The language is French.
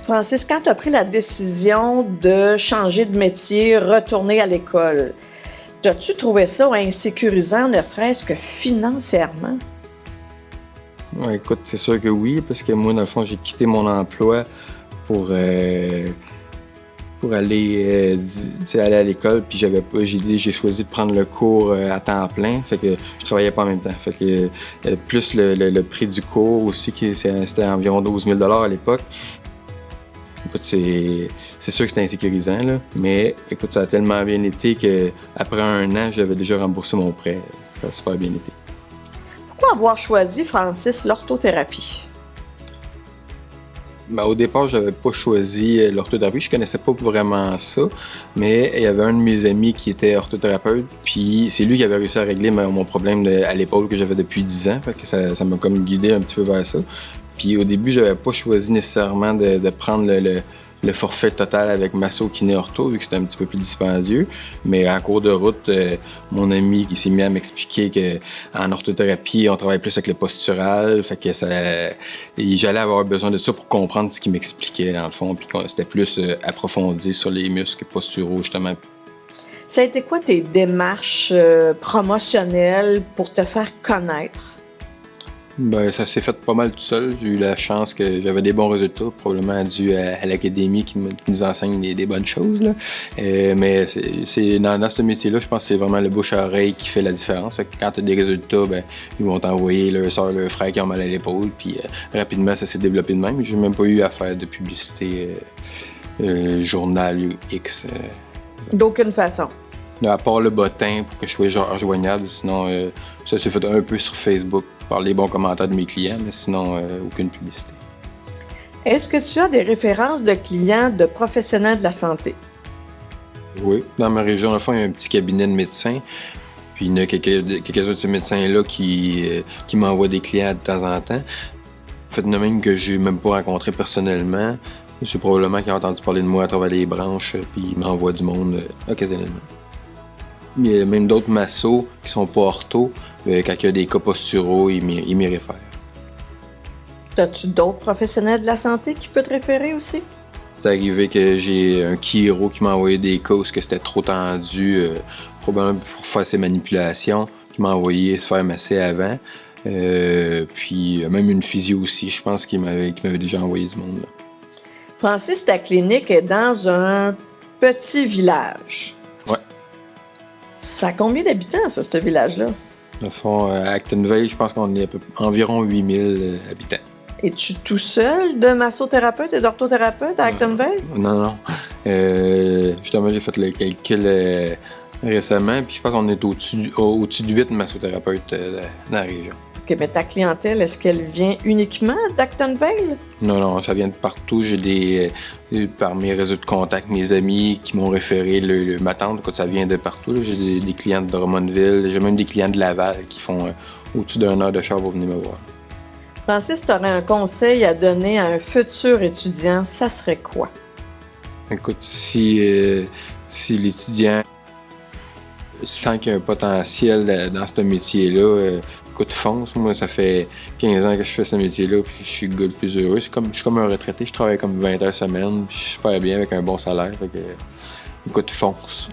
Francis, quand tu as pris la décision de changer de métier, retourner à l'école, as-tu trouvé ça insécurisant, ne serait-ce que financièrement? Ouais, écoute, c'est sûr que oui, parce que moi, dans le fond, j'ai quitté mon emploi pour aller, aller à l'école, puis j'ai choisi de prendre le cours à temps plein, fait que je travaillais pas en même temps. Fait que plus le prix du cours aussi, c'était environ 12 000 $ à l'époque. Écoute, c'est sûr que c'était insécurisant, là, mais écoute, ça a tellement bien été qu'après 1 an, j'avais déjà remboursé mon prêt. Ça a super bien été. Pourquoi avoir choisi, Francis, l'orthothérapie? Ben, au départ, je n'avais pas choisi l'orthothérapie, je connaissais pas vraiment ça, mais il y avait un de mes amis qui était orthothérapeute, puis c'est lui qui avait réussi à régler mon problème à l'épaule que j'avais depuis 10 ans, fait que ça m'a comme guidé un petit peu vers ça. Puis au début, j'avais pas choisi nécessairement de prendre le forfait total avec masso kiné ortho, vu que c'était un petit peu plus dispendieux. Mais en cours de route, mon ami il s'est mis à m'expliquer qu'en orthothérapie, on travaille plus avec le postural, fait que j'allais avoir besoin de ça pour comprendre ce qu'il m'expliquait dans le fond, puis c'était plus approfondi sur les muscles posturaux justement. Ça a été quoi tes démarches promotionnelles pour te faire connaître? Ben, ça s'est fait pas mal tout seul. J'ai eu la chance que j'avais des bons résultats, probablement dû à l'académie qui nous enseigne des bonnes choses, là. Mais c'est dans ce métier-là, je pense que c'est vraiment le bouche à oreille qui fait la différence. Fait que quand tu as des résultats, ben, ils vont t'envoyer leur soeur, leur frère qui ont mal à l'épaule, puis rapidement, ça s'est développé de même. J'ai même pas eu à faire de publicité journal X. D'aucune façon. À part le bottin pour que je sois rejoignable, sinon ça s'est fait un peu sur Facebook par les bons commentaires de mes clients, mais sinon aucune publicité. Est-ce que tu as des références de clients de professionnels de la santé? Oui, dans ma région, au fond, il y a un petit cabinet de médecins, puis il y en a quelques-uns de ces médecins-là qui m'envoient des clients de temps en temps. En fait, il y en a même que j'ai même pas rencontré personnellement. C'est probablement qu'ils ont entendu parler de moi à travers les branches, puis ils m'envoient du monde occasionnellement. Il y a même d'autres massos qui sont pas ortho. Quand il y a des cas posturaux, ils m'y réfèrent. As-tu d'autres professionnels de la santé qui peuvent te référer aussi? C'est arrivé que j'ai un chiro qui m'a envoyé des cas où c'était trop tendu, probablement pour faire ses manipulations, qui m'a envoyé se faire masser avant. Puis même une physio aussi, je pense qu'il m'avait déjà envoyé du monde, là. Francis, ta clinique est dans un petit village. Ouais. Ça a combien d'habitants, ça, ce village-là? Au fond, à Actonville, je pense qu'on est environ 8000 habitants. Es-tu tout seul de massothérapeute et d'orthothérapeute à Actonville? Non. Justement, j'ai fait le calcul récemment, puis je pense qu'on est au-dessus de 8 massothérapeutes dans la région. OK, mais ta clientèle, est-ce qu'elle vient uniquement d'Actonville? Non, ça vient de partout. J'ai par mes réseaux de contact, mes amis qui m'ont référé ma tante, ça vient de partout, là. J'ai des clients de Drummondville, j'ai même des clients de Laval qui font au-dessus d'1 heure de char pour venir me voir. Francis, tu aurais un conseil à donner à un futur étudiant, ça serait quoi? Écoute, si l'étudiant sent qu'il y a un potentiel dans ce métier-là, écoute, fonce. Moi, ça fait 15 ans que je fais ce métier-là, puis je suis le gars le plus heureux. Je suis comme un retraité, je travaille comme 20 heures semaine, puis je suis super bien avec un bon salaire. Fait que, écoute, fonce.